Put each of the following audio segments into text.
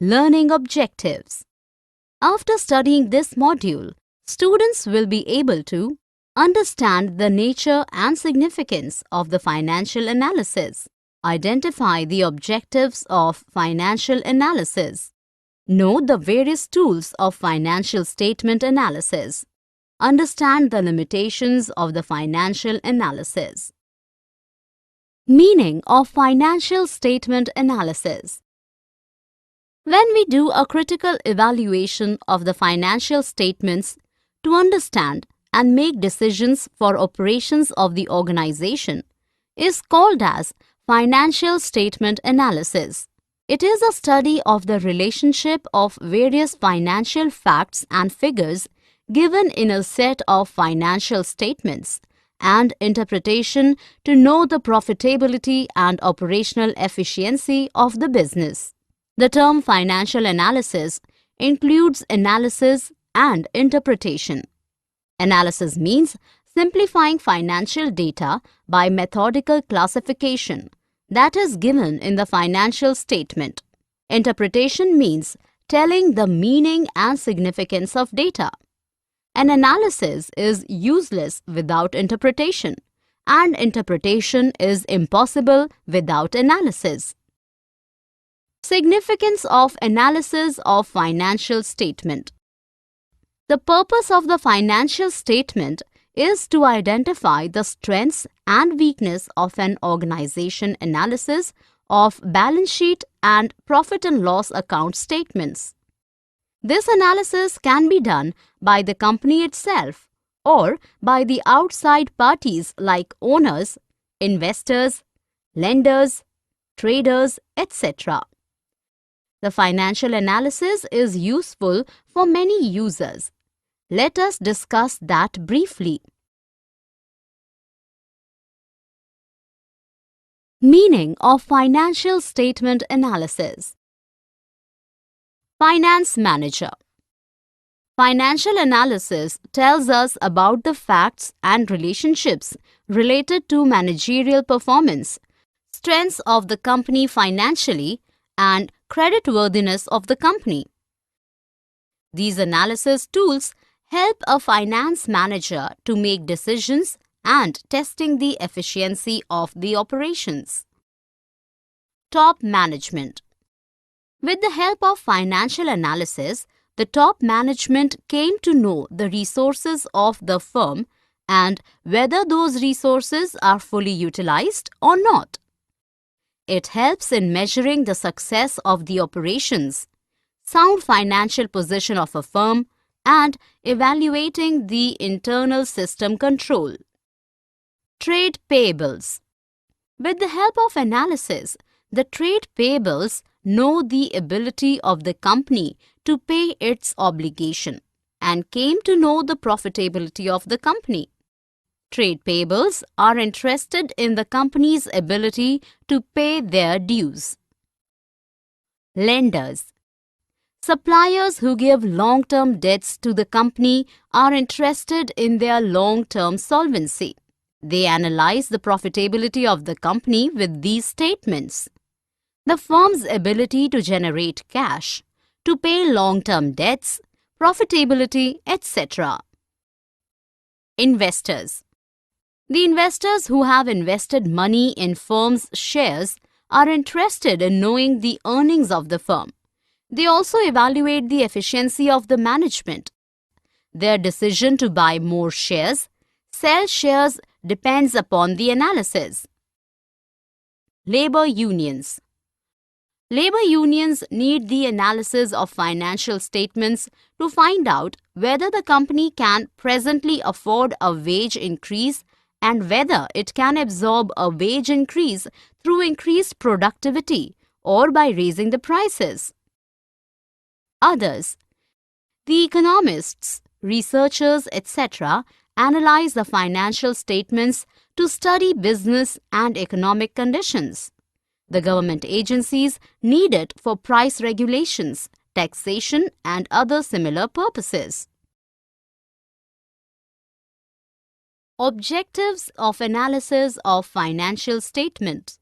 Learning objectives. After studying this module, students will be able to understand the nature and significance of the financial analysis, identify the objectives of financial analysis, know the various tools of financial statement analysis, understand the limitations of the financial analysis. Meaning of financial statement analysis. When we do a critical evaluation of the financial statements to understand and make decisions for operations of the organization, is called as financial statement analysis. It is a study of the relationship of various financial facts and figures given in a set of financial statements and interpretation to know the profitability and operational efficiency of the business. The term financial analysis includes analysis and interpretation. Analysis means simplifying financial data by methodical classification that is given in the financial statement. Interpretation means telling the meaning and significance of data. An analysis is useless without interpretation, and interpretation is impossible without analysis. Significance of analysis of financial statement. The purpose of the financial statement is to identify the strengths and weakness of an organization analysis of balance sheet and profit and loss account statements. This analysis can be done by the company itself or by the outside parties like owners, investors, lenders, traders, etc. The financial analysis is useful for many users. Let us discuss that briefly. Meaning of financial statement analysis. Finance manager. Financial analysis tells us about the facts and relationships related to managerial performance, strengths of the company financially, and creditworthiness of the company. These analysis tools help a finance manager to make decisions and testing the efficiency of the operations. Top management. With the help of financial analysis, the top management came to know the resources of the firm and whether those resources are fully utilized or not. It helps in measuring the success of the operations, sound financial position of a firm, and evaluating the internal system control. Trade payables. With the help of analysis, the trade payables know the ability of the company to pay its obligation and came to know the profitability of the company. Trade payables are interested in the company's ability to pay their dues. Lenders. Suppliers who give long-term debts to the company are interested in their long-term solvency. They analyze the profitability of the company with these statements: the firm's ability to generate cash, to pay long-term debts, profitability, etc. Investors. The investors who have invested money in firms' shares are interested in knowing the earnings of the firm. They also evaluate the efficiency of the management. Their decision to buy more shares, sell shares depends upon the analysis. Labor unions. Labor unions need the analysis of financial statements to find out whether the company can presently afford a wage increase and whether it can absorb a wage increase through increased productivity or by raising the prices. Others. The economists, researchers, etc. analyze the financial statements to study business and economic conditions. The government agencies need it for price regulations, taxation, and other similar purposes. Objectives of analysis of financial statements.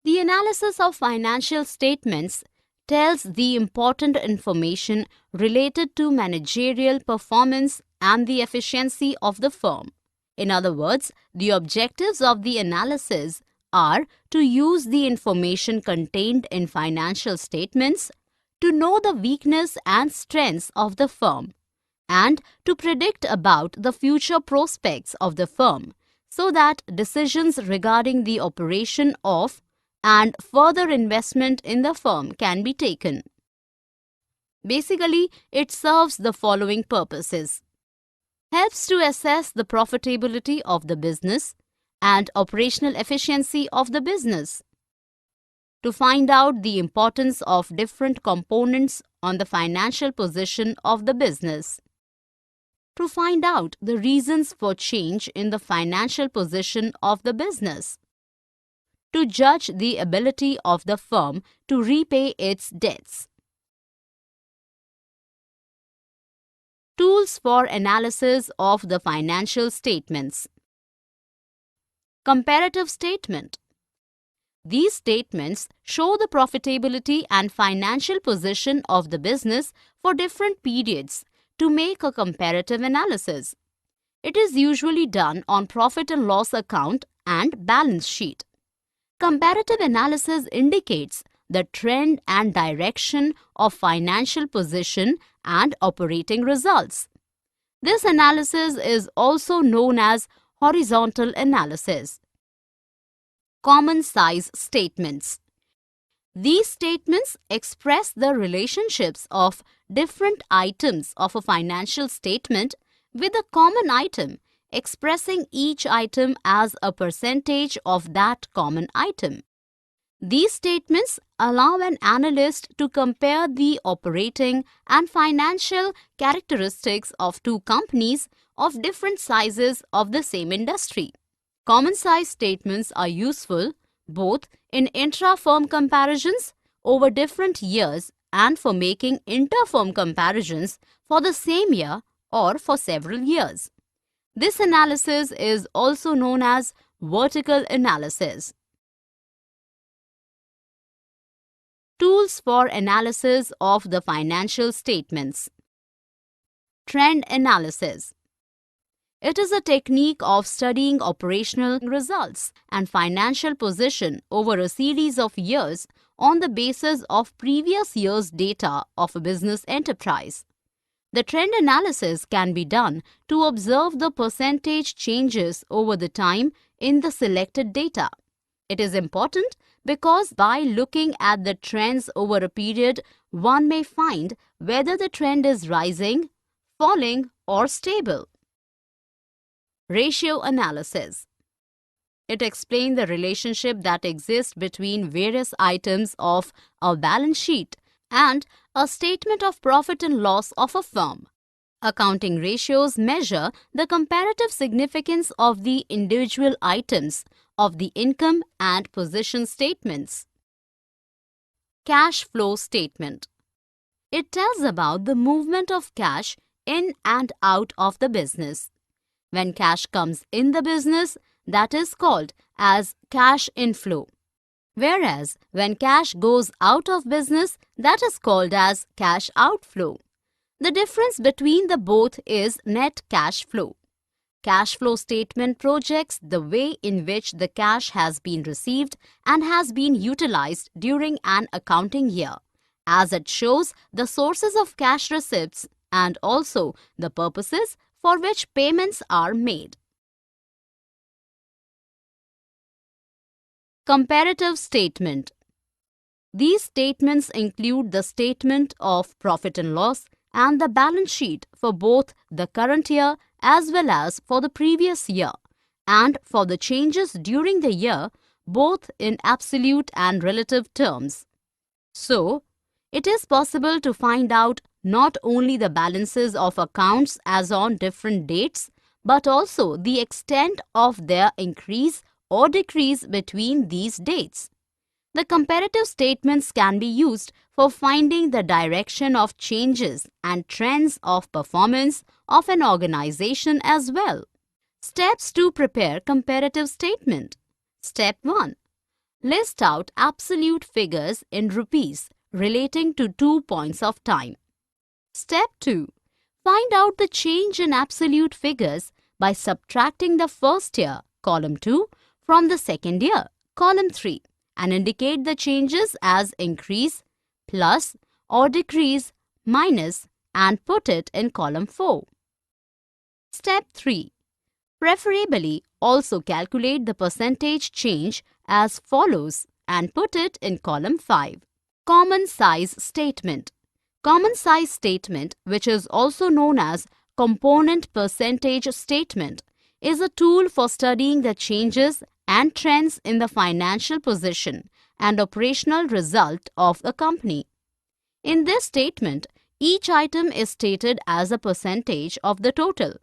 The analysis of financial statements tells the important information related to managerial performance and the efficiency of the firm. In other words, the objectives of the analysis are to use the information contained in financial statements to know the weakness and strengths of the firm and to predict about the future prospects of the firm so that decisions regarding the operation of and further investment in the firm can be taken. Basically, it serves the following purposes: helps to assess the profitability of the business and operational efficiency of the business, to find out the importance of different components on the financial position of the business, to find out the reasons for change in the financial position of the business, to judge the ability of the firm to repay its debts. Tools for analysis of the financial statements. Comparative statement. These statements show the profitability and financial position of the business for different periods to make a comparative analysis. It is usually done on profit and loss account and balance sheet. Comparative analysis indicates the trend and direction of financial position and operating results. This analysis is also known as horizontal analysis. Common size statements. These statements express the relationships of different items of a financial statement with a common item, expressing each item as a percentage of that common item. These statements allow an analyst to compare the operating and financial characteristics of two companies of different sizes of the same industry. Common size statements are useful both in intra-firm comparisons over different years and for making inter-firm comparisons for the same year or for several years. This analysis is also known as vertical analysis. Tools for analysis of the financial statements. Trend analysis. It is a technique of studying operational results and financial position over a series of years on the basis of previous year's data of a business enterprise. The trend analysis can be done to observe the percentage changes over the time in the selected data. It is important because by looking at the trends over a period, one may find whether the trend is rising, falling, or stable. Ratio analysis. It explains the relationship that exists between various items of a balance sheet and a statement of profit and loss of a firm. Accounting ratios measure the comparative significance of the individual items of the income and position statements. Cash flow statement. It tells about the movement of cash in and out of the business. When cash comes in the business, that is called as cash inflow. Whereas when cash goes out of business, that is called as cash outflow. The difference between the both is net cash flow. Cash flow statement projects the way in which the cash has been received and has been utilized during an accounting year, as it shows the sources of cash receipts and also the purposes for which payments are made. Comparative statement. These statements include the statement of profit and loss and the balance sheet for both the current year as well as for the previous year, and for the changes during the year, both in absolute and relative terms. So, it is possible to find out not only the balances of accounts as on different dates, but also the extent of their increase or decrease between these dates. The comparative statements can be used for finding the direction of changes and trends of performance of an organization as well. Steps to prepare comparative statement. Step 1. List out absolute figures in rupees relating to 2 points of time. Step 2. Find out the change in absolute figures by subtracting the first year, column 2, from the second year, column 3, and indicate the changes as increase, plus, or decrease, minus, and put it in column 4. Step 3. Preferably, also calculate the percentage change as follows and put it in column 5. Common size statement. Common size statement, which is also known as component percentage statement, is a tool for studying the changes and trends in the financial position and operational result of a company. In this statement, each item is stated as a percentage of the total,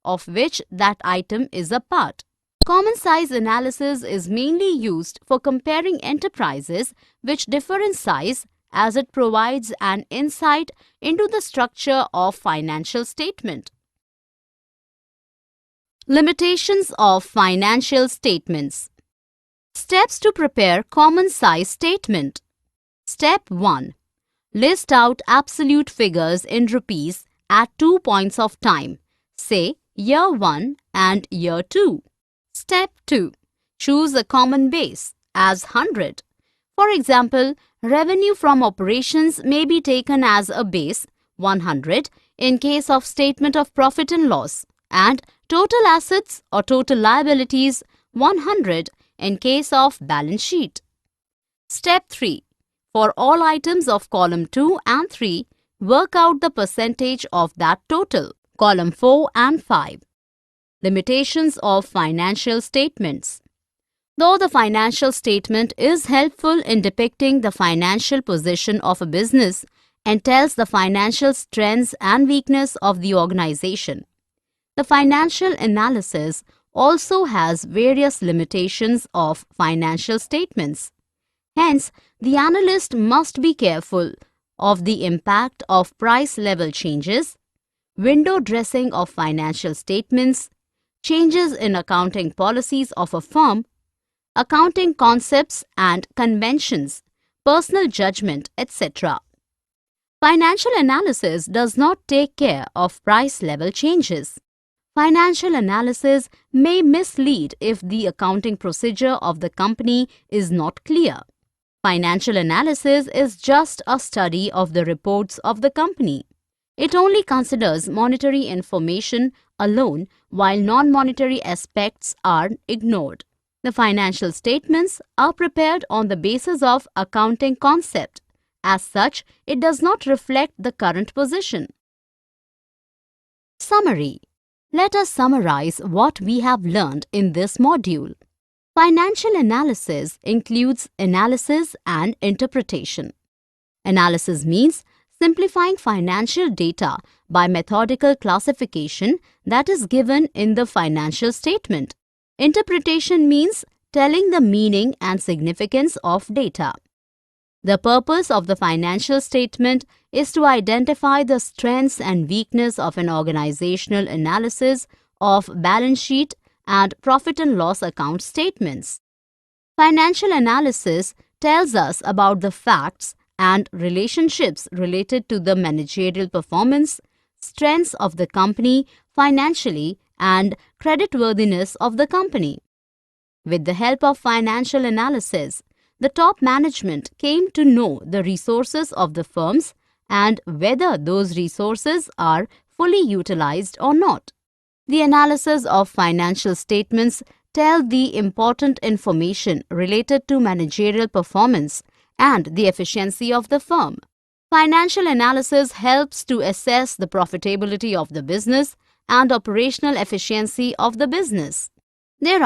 of which that item is a part. Common size analysis is mainly used for comparing enterprises which differ in size, as it provides an insight into the structure of financial statement. Limitations of financial statements. Steps to prepare common size statement. Step 1. List out absolute figures in rupees at 2 points of time, say year 1 and year 2. Step 2. Choose a common base as 100. For example, revenue from operations may be taken as a base 100 in case of statement of profit and loss, and total assets or total liabilities 100 in case of balance sheet. Step 3. For all items of column 2 and 3, work out the percentage of that total, column 4 and 5. Limitations of financial statements. Though the financial statement is helpful in depicting the financial position of a business and tells the financial strengths and weakness of the organization, the financial analysis also has various limitations of financial statements. Hence, the analyst must be careful of the impact of price level changes, window dressing of financial statements, changes in accounting policies of a firm, accounting concepts and conventions, personal judgment, etc. Financial analysis does not take care of price level changes. Financial analysis may mislead if the accounting procedure of the company is not clear. Financial analysis is just a study of the reports of the company. It only considers monetary information alone, while non-monetary aspects are ignored. The financial statements are prepared on the basis of accounting concept. As such, it does not reflect the current position. Summary. Let us summarize what we have learned in this module. Financial analysis includes analysis and interpretation. Analysis means simplifying financial data by methodical classification that is given in the financial statement. Interpretation means telling the meaning and significance of data. The purpose of the financial statement is to identify the strengths and weakness of an organizational analysis of balance sheet and profit and loss account statements. Financial analysis tells us about the facts and relationships related to the managerial performance, strengths of the company financially, and creditworthiness of the company. With the help of financial analysis, the top management came to know the resources of the firms and whether those resources are fully utilized or not. The analysis of financial statements tell the important information related to managerial performance and the efficiency of the firm. Financial analysis helps to assess the profitability of the business and operational efficiency of the business. There